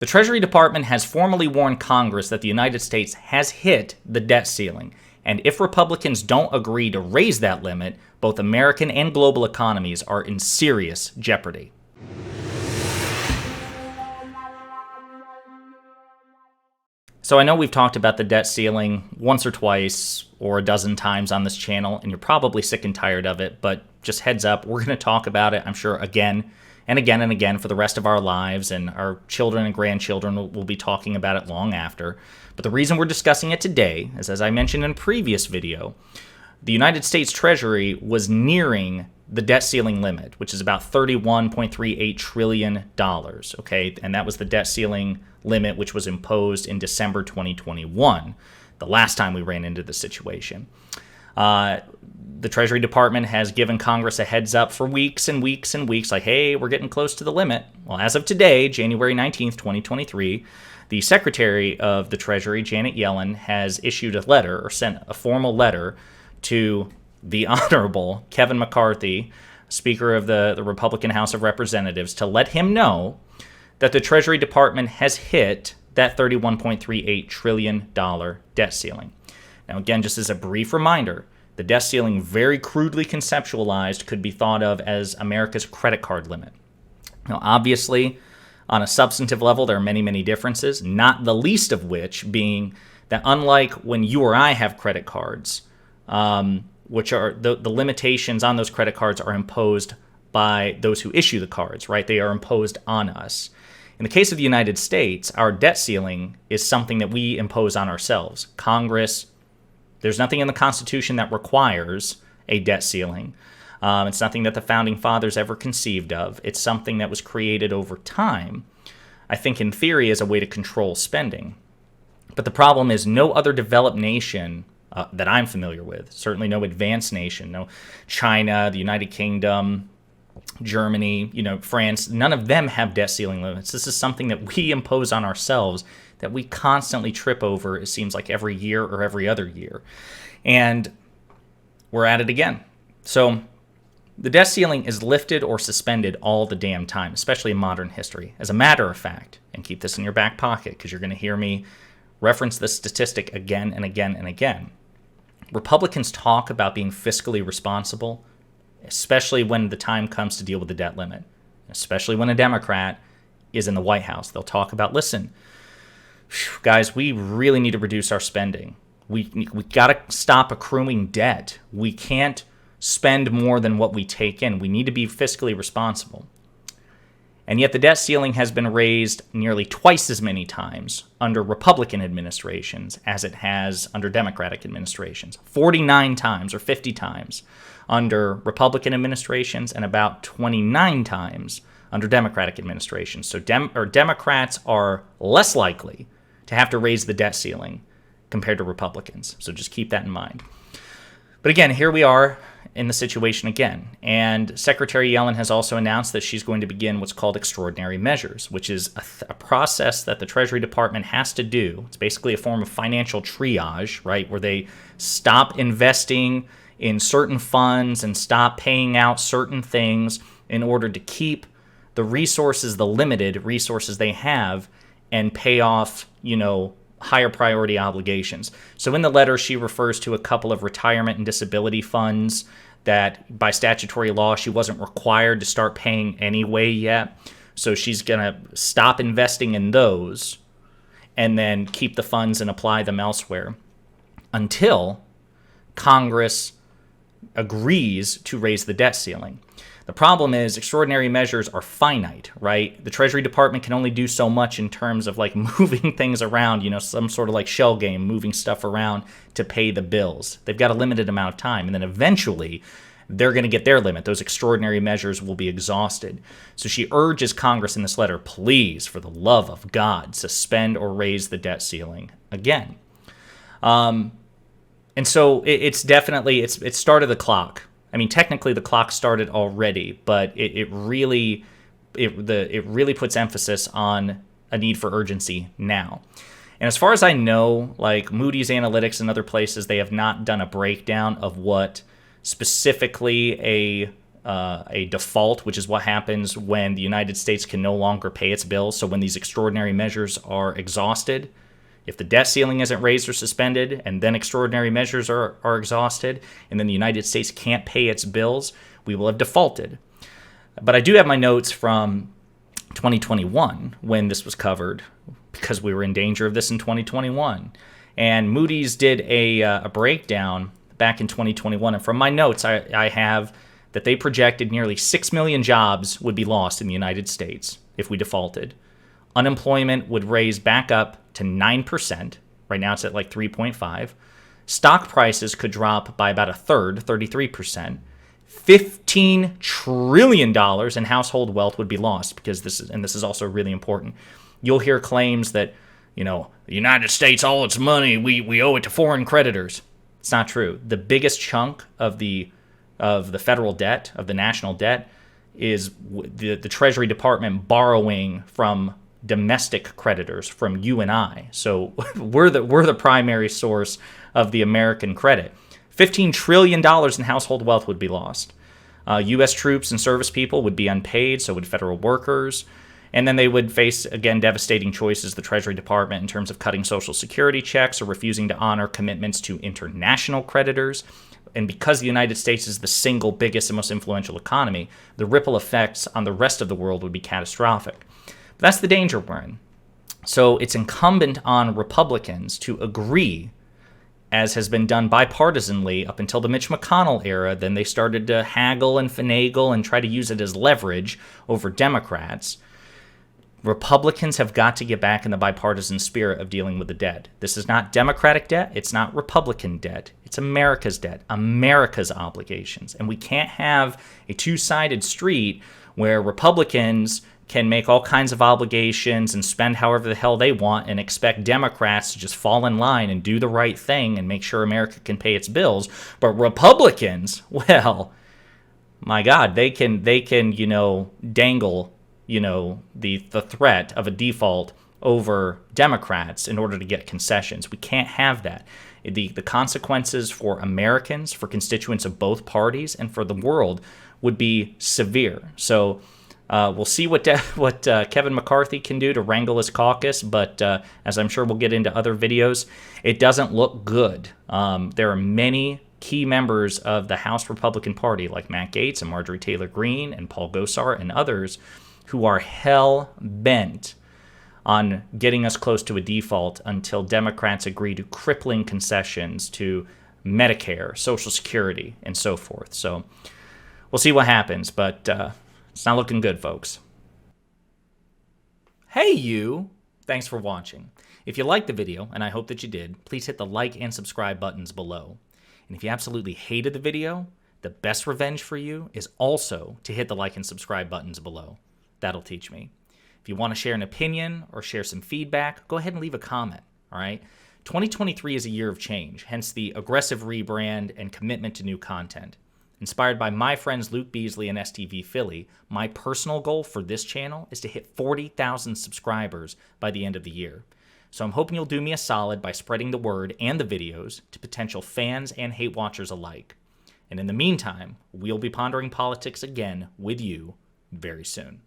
The Treasury Department has formally warned Congress that the United States has hit the debt ceiling, and if Republicans don't agree to raise that limit, both American and global economies are in serious jeopardy. So I know we've talked about the debt ceiling once or twice or a dozen times on this channel, and you're probably sick and tired of it, but just heads up, we're going to talk about it, I'm sure, again and again and again for the rest of our lives, and our children and grandchildren will be talking about it long after. But the reason we're discussing it today is, as I mentioned in a previous video, the United States Treasury was nearing the debt ceiling limit, which is about $31.38 trillion, okay? And that was the debt ceiling limit which was imposed in December 2021, the last time we ran into this situation. The Treasury Department has given Congress a heads up for weeks and weeks and weeks, like, hey, we're getting close to the limit. Well, as of today, January 19th, 2023, the Secretary of the Treasury, Janet Yellen, has issued a letter, or sent a formal letter, to the Honorable Kevin McCarthy, Speaker of the Republican House of Representatives, to let him know that the Treasury Department has hit that $31.38 trillion debt ceiling. Now, again, just as a brief reminder, the debt ceiling, very crudely conceptualized, could be thought of as America's credit card limit. Now, obviously, on a substantive level, there are many, many differences, not the least of which being that unlike when you or I have credit cards, which are the limitations on those credit cards are imposed by those who issue the cards, right? They are imposed on us. In the case of the United States, our debt ceiling is something that we impose on ourselves. Congress, there's nothing in the Constitution that requires a debt ceiling. It's nothing that the Founding Fathers ever conceived of. It's something that was created over time, I think in theory, as a way to control spending. But the problem is no other developed nation that I'm familiar with, certainly no advanced nation, no China, the United Kingdom, Germany, France, none of them have debt ceiling limits. This is something that we impose on ourselves that we constantly trip over, it seems like every year or every other year. And we're at it again. So the debt ceiling is lifted or suspended all the damn time, especially in modern history. As a matter of fact, and keep this in your back pocket because you're going to hear me reference this statistic again and again and again. Republicans talk about being fiscally responsible, especially when the time comes to deal with the debt limit, especially when a Democrat is in the White House. They'll talk about, listen, guys, we really need to reduce our spending. We got to stop accruing debt. We can't spend more than what we take in. We need to be fiscally responsible. And yet the debt ceiling has been raised nearly twice as many times under Republican administrations as it has under Democratic administrations. 49 times or 50 times under Republican administrations and about 29 times under Democratic administrations. So Democrats are less likely to have to raise the debt ceiling compared to Republicans. So just keep that in mind. But again, here we are in the situation again. And Secretary Yellen has also announced that she's going to begin what's called extraordinary measures, which is a process that the Treasury Department has to do. It's basically a form of financial triage, right, where they stop investing in certain funds and stop paying out certain things in order to keep the resources, the limited resources they have, and pay off, higher priority obligations. So in the letter, she refers to a couple of retirement and disability funds that by statutory law, she wasn't required to start paying anyway yet. So she's going to stop investing in those and then keep the funds and apply them elsewhere until Congress agrees to raise the debt ceiling. The problem is extraordinary measures are finite, right? The Treasury Department can only do so much in terms of like moving things around, some sort of like shell game, moving stuff around to pay the bills. They've got a limited amount of time, and then eventually they're going to get their limit. Those extraordinary measures will be exhausted. So she urges Congress in this letter, please, for the love of God, suspend or raise the debt ceiling again. And so it's definitely, it's started the clock. I mean, technically the clock started already, but it really puts emphasis on a need for urgency now. And as far as I know, like Moody's Analytics and other places, they have not done a breakdown of what specifically a default, which is what happens when the United States can no longer pay its bills. So when these extraordinary measures are exhausted, if the debt ceiling isn't raised or suspended, and then extraordinary measures are exhausted, and then the United States can't pay its bills, we will have defaulted. But I do have my notes from 2021 when this was covered, because we were in danger of this in 2021. And Moody's did a breakdown back in 2021. And from my notes, I have that they projected nearly 6 million jobs would be lost in the United States if we defaulted. Unemployment would raise back up to 9%. Right now it's at like 3.5. Stock prices could drop by about a third, 33%. $15 trillion in household wealth would be lost, because this is also really important. You'll hear claims that, the United States, all its money, we owe it to foreign creditors. It's not true. The biggest chunk of the federal debt, of the national debt, is the Treasury Department borrowing from domestic creditors, from you and I. So we're the primary source of the American credit. $15 trillion in household wealth would be lost. U.S. troops and service people would be unpaid, so would federal workers. And then they would face, again, devastating choices, the Treasury Department, in terms of cutting Social Security checks or refusing to honor commitments to international creditors. And because the United States is the single biggest and most influential economy, the ripple effects on the rest of the world would be catastrophic. But that's the danger we're in. So it's incumbent on Republicans to agree, as has been done bipartisanly up until the Mitch McConnell era. Then they started to haggle and finagle and try to use it as leverage over Democrats. Republicans have got to get back in the bipartisan spirit of dealing with the debt. This is not Democratic debt. It's not Republican debt. It's America's debt, America's obligations. And we can't have a two-sided street where Republicans can make all kinds of obligations and spend however the hell they want and expect Democrats to just fall in line and do the right thing and make sure America can pay its bills. But Republicans, well, my God, they can dangle the threat of a default over Democrats in order to get concessions. We can't have that. The consequences for Americans, for constituents of both parties, and for the world would be severe. So we'll see what Kevin McCarthy can do to wrangle his caucus, but as I'm sure we'll get into other videos, it doesn't look good. There are many key members of the House Republican Party, like Matt Gaetz and Marjorie Taylor Greene and Paul Gosar and others, who are hell-bent on getting us close to a default until Democrats agree to crippling concessions to Medicare, Social Security, and so forth. So we'll see what happens, but it's not looking good, folks. Hey, you! Thanks for watching. If you liked the video, and I hope that you did, please hit the like and subscribe buttons below. And if you absolutely hated the video, the best revenge for you is also to hit the like and subscribe buttons below. That'll teach me. If you want to share an opinion or share some feedback, go ahead and leave a comment, all right? 2023 is a year of change, hence the aggressive rebrand and commitment to new content. Inspired by my friends Luke Beasley and STV Philly, my personal goal for this channel is to hit 40,000 subscribers by the end of the year. So I'm hoping you'll do me a solid by spreading the word and the videos to potential fans and hate watchers alike. And in the meantime, we'll be pondering politics again with you very soon.